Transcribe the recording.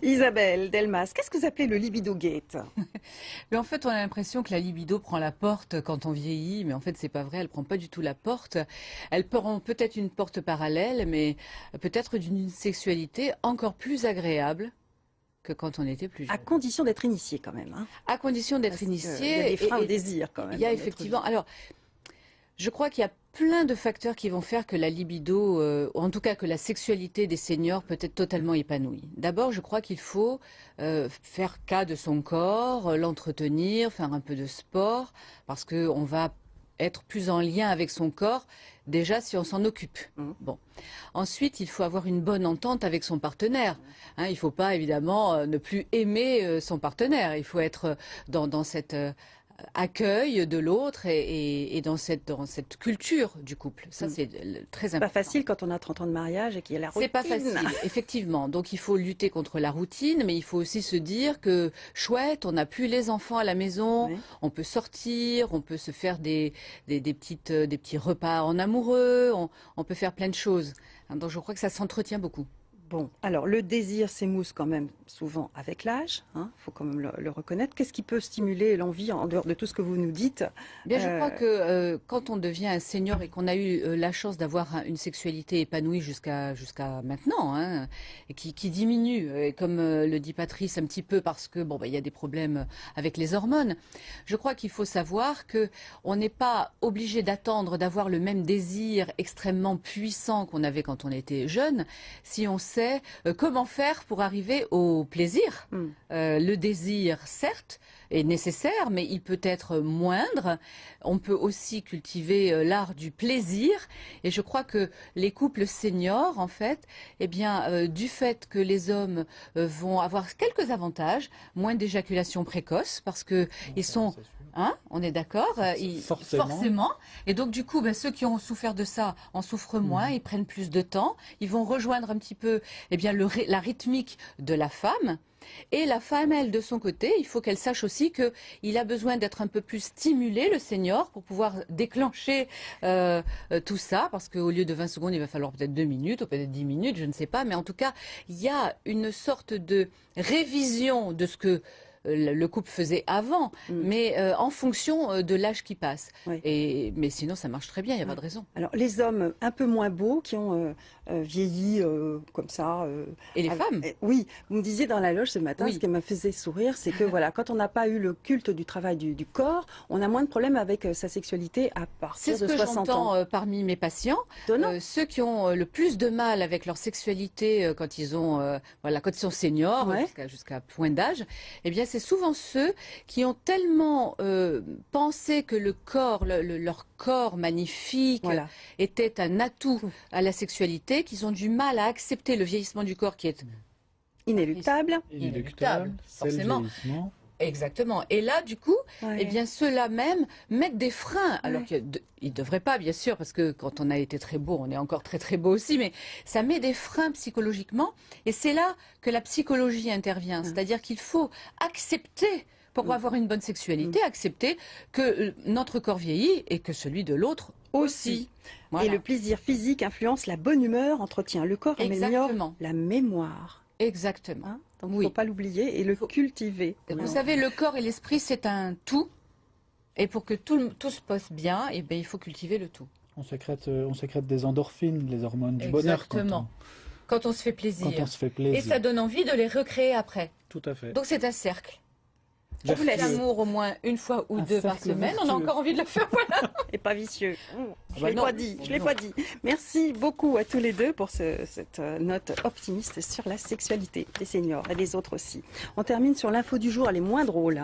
Isabelle Delmas, qu'est-ce que vous appelez le libido gate? Mais en fait, on a l'impression que la libido prend la porte quand on vieillit, mais en fait, c'est pas vrai. Elle prend pas du tout la porte. Elle prend peut-être une porte parallèle, mais peut-être d'une sexualité encore plus agréable que quand on était plus jeune. À condition d'être initié quand même. Hein. À condition d'être Parce qu'il initié. y a des freins au désir quand même. Il y a dans notre effectivement. vie. Alors, je crois qu'il y a plein de facteurs qui vont faire que la libido, ou en tout cas que la sexualité des seniors peut être totalement épanouie. D'abord, je crois qu'il faut faire cas de son corps, l'entretenir, faire un peu de sport, parce qu'on va être plus en lien avec son corps, déjà si on s'en occupe. Bon. Ensuite, il faut avoir une bonne entente avec son partenaire. Hein, il ne faut pas, évidemment, ne plus aimer son partenaire. Il faut être dans cette accueil de l'autre et dans cette culture du couple. Ça, c'est très C'est important. pas facile quand on a 30 ans de mariage et qu'il y a la routine. C'est pas facile, effectivement. Donc il faut lutter contre la routine, mais il faut aussi se dire que chouette, on n'a plus les enfants à la maison, Oui. on peut sortir, on peut se faire des petits repas en amoureux, on peut faire plein de choses. Donc je crois que ça s'entretient beaucoup. Bon, alors le désir s'émousse quand même souvent avec l'âge, il faut quand même le reconnaître. Qu'est-ce qui peut stimuler l'envie en dehors de tout ce que vous nous dites? Bien, je crois que quand on devient un senior et qu'on a eu la chance d'avoir une sexualité épanouie jusqu'à maintenant, hein, et qui diminue, et comme le dit Patrice un petit peu parce que il y a des problèmes avec les hormones, je crois qu'il faut savoir que on n'est pas obligé d'attendre d'avoir le même désir extrêmement puissant qu'on avait quand on était jeune, si on sait comment faire pour arriver au plaisir. Le désir, certes, est nécessaire, mais il peut être moindre. On peut aussi cultiver l'art du plaisir. Et je crois que les couples seniors, en fait, du fait que les hommes vont avoir quelques avantages, moins d'éjaculation précoce, parce que ils sont... Hein, on est d'accord, forcément. Et donc du coup, ceux qui ont souffert de ça en souffrent moins, ils prennent plus de temps, ils vont rejoindre un petit peu la rythmique de la femme. Et la femme, elle, de son côté, il faut qu'elle sache aussi qu'il a besoin d'être un peu plus stimulé, le senior, pour pouvoir déclencher tout ça, parce qu'au lieu de 20 secondes, il va falloir peut-être 2 minutes, ou peut-être 10 minutes, je ne sais pas, mais en tout cas, il y a une sorte de révision de ce que le couple faisait avant, mais en fonction de l'âge qui passe. Oui. Mais sinon, ça marche très bien, il n'y a pas de raison. Alors les hommes un peu moins beaux qui ont vieilli comme ça. Et les femmes? Oui, vous me disiez dans la loge ce matin, Oui. ce qui me faisait sourire, c'est que voilà, quand on n'a pas eu le culte du travail du corps, on a moins de problèmes avec sa sexualité à partir de 60 ans. C'est ce que j'entends parmi mes patients. Ceux qui ont le plus de mal avec leur sexualité quand ils sont seniors, jusqu'à point d'âge, eh bien c'est souvent ceux qui ont tellement pensé que le corps, leur corps magnifique était un atout à la sexualité, qu'ils ont du mal à accepter le vieillissement du corre qui est inéluctable, forcément. Exactement. Et là, du coup, ceux-là même mettent des freins. Alors qu'ils ne devraient pas, bien sûr, parce que quand on a été très beau, on est encore très très beau aussi, mais ça met des freins psychologiquement. Et c'est là que la psychologie intervient. C'est-à-dire qu'il faut accepter, pour avoir une bonne sexualité, accepter que notre corps vieillit et que celui de l'autre aussi. Et le plaisir physique influence la bonne humeur, entretient le corps, améliore la mémoire. Exactement. Donc il ne faut pas l'oublier et le cultiver. Vous savez, le corps et l'esprit, c'est un tout. Et pour que tout se passe bien, il faut cultiver le tout. On sécrète des endorphines, les hormones du bonheur. Exactement. Quand on se fait plaisir. Quand on se fait plaisir. Et ça donne envie de les recréer après. Tout à fait. Donc c'est un cercle. On fait l'amour au moins une fois ou deux par semaine. On a encore envie de le faire, voilà. Et pas vicieux. Je ne l'ai pas dit. Merci beaucoup à tous les deux pour cette note optimiste sur la sexualité des seniors et des autres aussi. On termine sur l'info du jour, elle est moins drôle.